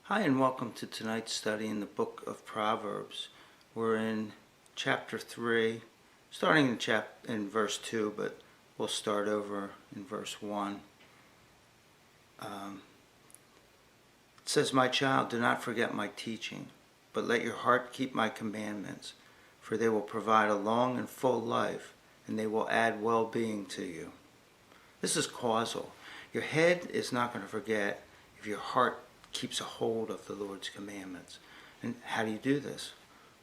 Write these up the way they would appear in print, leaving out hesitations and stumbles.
Hi, and welcome to tonight's study in the book of Proverbs. We're in chapter 3, starting in verse 2, but we'll start over in verse 1. It says, "My child, do not forget my teaching, but let your heart keep my commandments, for they will provide a long and full life, and they will add well-being to you." This is causal. Your head is not going to forget if your heart keeps a hold of the Lord's commandments. And how do you do this?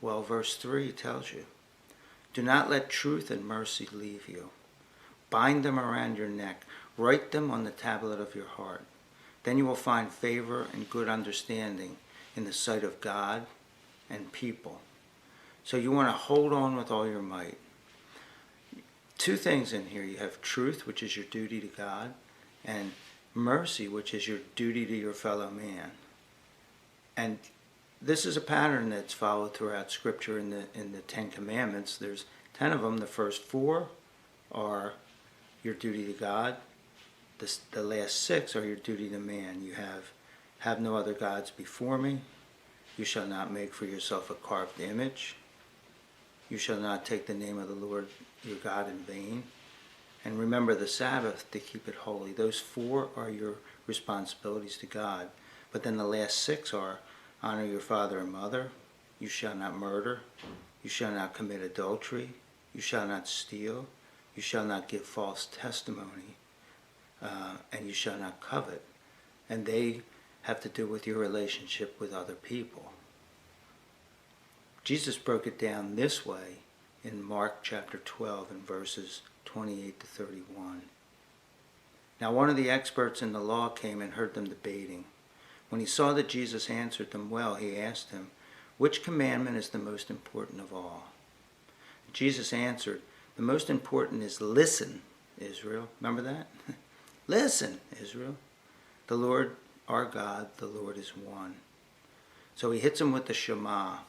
Well, verse 3 tells you, "Do not let truth and mercy leave you. Bind them around your neck. Write them on the tablet of your heart. Then you will find favor and good understanding in the sight of God and people." So you want to hold on with all your might. Two things in here. You have truth, which is your duty to God, and mercy, which is your duty to your fellow man. And this is a pattern that's followed throughout Scripture in the Ten Commandments. There's 10 of them. The first 4 are your duty to God. The last 6 are your duty to man. You have no other gods before me. You shall not make for yourself a carved image. You shall not take the name of the Lord your God in vain. And remember the Sabbath to keep it holy. Those 4 are your responsibilities to God. But then the last 6 are: honor your father and mother. You shall not murder. You shall not commit adultery. You shall not steal. You shall not give false testimony. And you shall not covet. And they have to do with your relationship with other people. Jesus broke it down this way in Mark chapter 12 and verses 28 to 31. Now one of the experts in the law came and heard them debating. When he saw that Jesus answered them well, he asked him, "Which commandment is the most important of all?" Jesus answered, "The most important is, listen, Israel." Remember that? Listen, Israel. The Lord our God, the Lord is one. So he hits him with the Shema.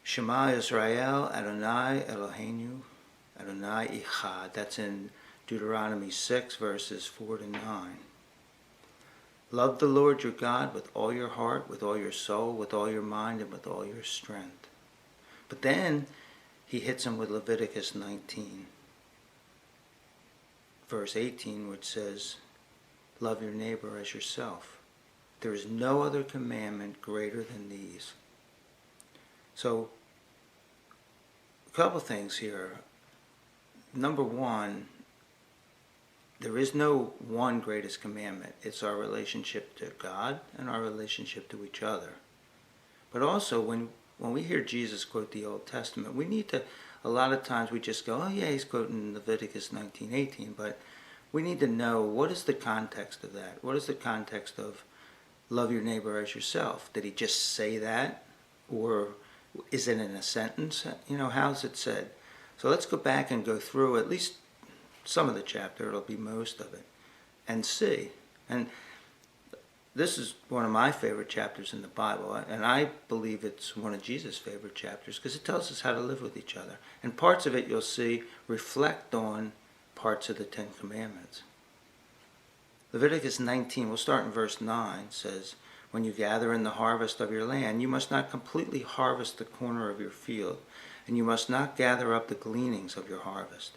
Shema Israel, Adonai Eloheinu, Adonai Echad. That's in Deuteronomy 6, verses 4 to 9. Love the Lord your God with all your heart, with all your soul, with all your mind, and with all your strength. But then he hits him with Leviticus 19, verse 18, which says, "Love your neighbor as yourself. There is no other commandment greater than these." So, a couple things here. Number one, there is no one greatest commandment. It's our relationship to God and our relationship to each other. But also, when we hear Jesus quote the Old Testament, we need to, a lot of times we just go, oh yeah, he's quoting Leviticus 19:18, but we need to know, what is the context of that? What is the context of love your neighbor as yourself? Did he just say that? Or is it in a sentence? How's it said? So let's go back and go through at least some of the chapter, it'll be most of it, and see. And this is one of my favorite chapters in the Bible, and I believe it's one of Jesus' favorite chapters because it tells us how to live with each other. And parts of it, you'll see, reflect on parts of the 10 Commandments. Leviticus 19, we'll start in verse 9, says, "When you gather in the harvest of your land, you must not completely harvest the corner of your field, and you must not gather up the gleanings of your harvest.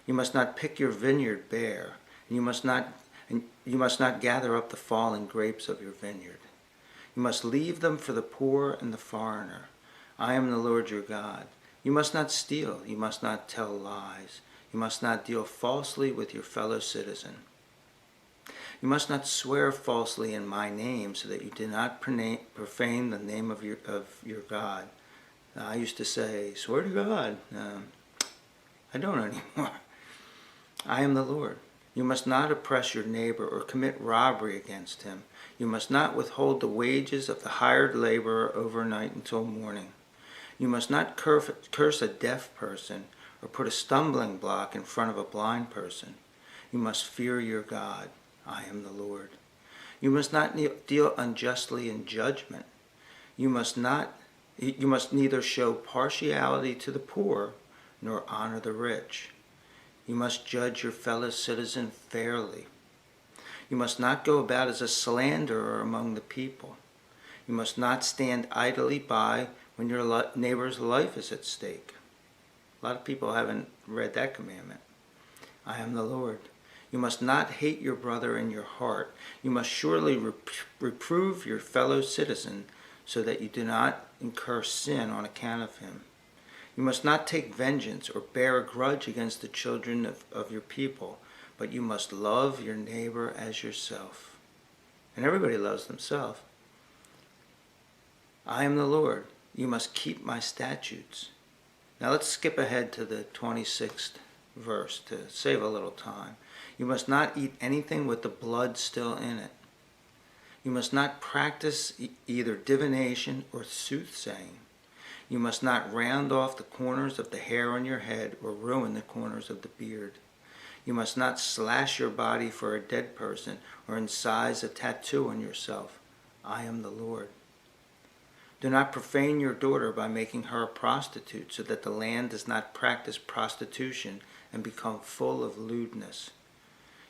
You must not pick your vineyard bare, and you must not gather up the fallen grapes of your vineyard. You must leave them for the poor and the foreigner. I am the Lord your God. You must not steal. You must not tell lies. You must not deal falsely with your fellow citizen. You must not swear falsely in my name, so that you do not profane the name of your God." I used to say, "Swear to God." I don't anymore. "I am the Lord. You must not oppress your neighbor or commit robbery against him. You must not withhold the wages of the hired laborer overnight until morning. You must not curse a deaf person or put a stumbling block in front of a blind person. You must fear your God. I am the Lord. You must not deal unjustly in judgment. You must neither show partiality to the poor nor honor the rich. You must judge your fellow citizen fairly. You must not go about as a slanderer among the people. You must not stand idly by when your neighbor's life is at stake. A lot of people haven't read that commandment. I am the Lord. You must not hate your brother in your heart. You must surely reprove your fellow citizen so that you do not incur sin on account of him. You must not take vengeance or bear a grudge against the children of your people, but you must love your neighbor as yourself. And everybody loves themselves. I am the Lord. You must keep my statutes. Now let's skip ahead to the 26th verse to save a little time. You must not eat anything with the blood still in it. You must not practice either divination or soothsaying. You must not round off the corners of the hair on your head or ruin the corners of the beard. You must not slash your body for a dead person or incise a tattoo on yourself. I am the Lord. Do not profane your daughter by making her a prostitute, so that the land does not practice prostitution and become full of lewdness.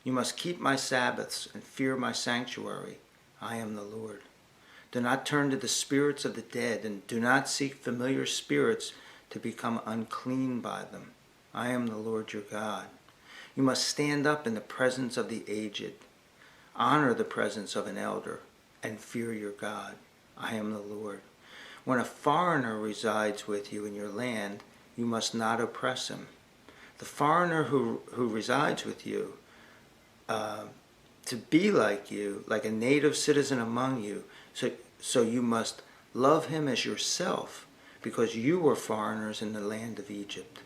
You must keep my Sabbaths and fear my sanctuary. I am the Lord. Do not turn to the spirits of the dead, and do not seek familiar spirits to become unclean by them. I am the Lord your God. You must stand up in the presence of the aged. Honor the presence of an elder, and fear your God. I am the Lord. When a foreigner resides with you in your land, you must not oppress him. The foreigner who resides with you, to be like you, like a native citizen among you, so you must love him as yourself, because you were foreigners in the land of Egypt.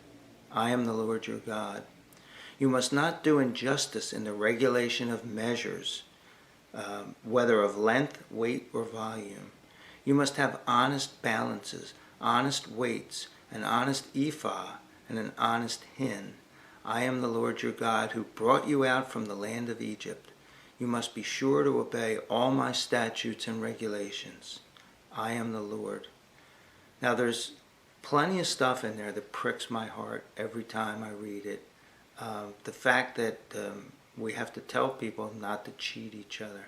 I am the Lord your God. You must not do injustice in the regulation of measures, whether of length, weight, or volume. You must have honest balances, honest weights, an honest ephah, and an honest hin. I am the Lord your God who brought you out from the land of Egypt. You must be sure to obey all my statutes and regulations. I am the Lord. Now there's plenty of stuff in there that pricks my heart every time I read it. The fact that we have to tell people not to cheat each other,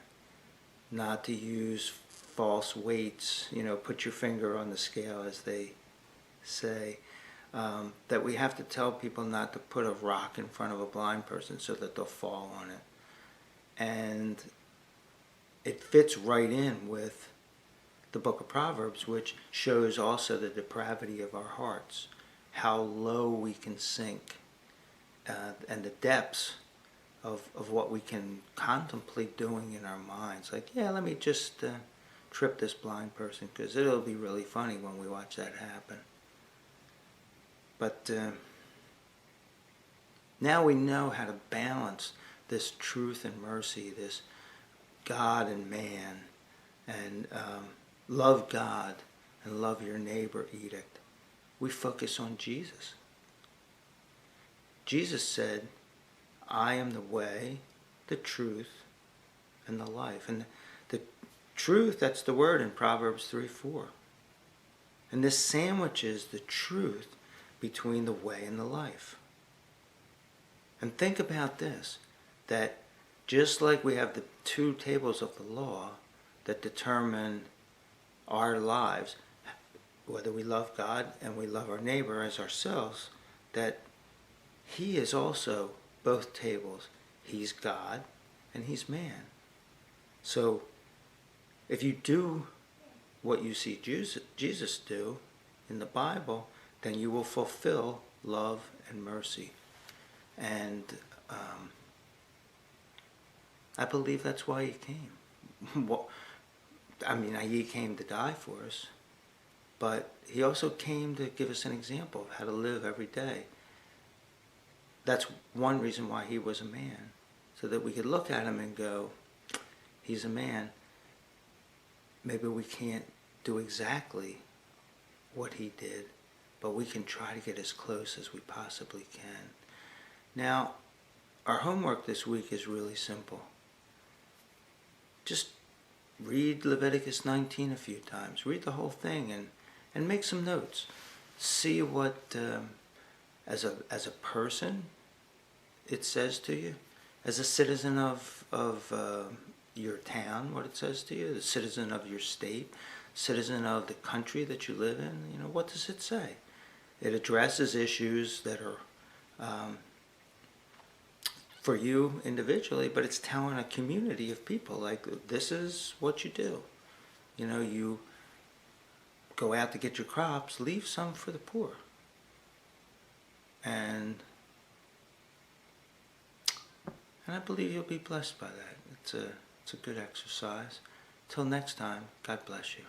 not to use false weights, put your finger on the scale, as they say, that we have to tell people not to put a rock in front of a blind person so that they'll fall on it. And it fits right in with the book of Proverbs, which shows also the depravity of our hearts, how low we can sink, and the depths of what we can contemplate doing in our minds. Like, let me just trip this blind person, because it'll be really funny when we watch that happen. But now we know how to balance this truth and mercy, this God and man, and love God and love your neighbor edict. We focus on Jesus. Jesus said, I am the way, the truth, and the life. And the truth, that's the word in Proverbs 3:4. And this sandwiches the truth between the way and the life. And think about this, that just like we have the two tables of the law that determine our lives, whether we love God and we love our neighbor as ourselves, that he is also both tables. He's God and he's man. So if you do what you see Jesus do in the Bible, then you will fulfill love and mercy. And I believe that's why he came. Well, he came to die for us, but he also came to give us an example of how to live every day. That's one reason why he was a man, so that we could look at him and go, he's a man. Maybe we can't do exactly what he did, but we can try to get as close as we possibly can. Now, our homework this week is really simple. Just read Leviticus 19 a few times. Read the whole thing and make some notes. See what, as a person, it says to you. as a citizen of your town, what it says to you, the citizen of your state, citizen of the country that you live in. You know, what does it say? It addresses issues that are for you individually, but it's telling a community of people, like, this is what you do. You know, you go out to get your crops, leave some for the poor. And I believe you'll be blessed by that. It's a good exercise. Till next time, God bless you.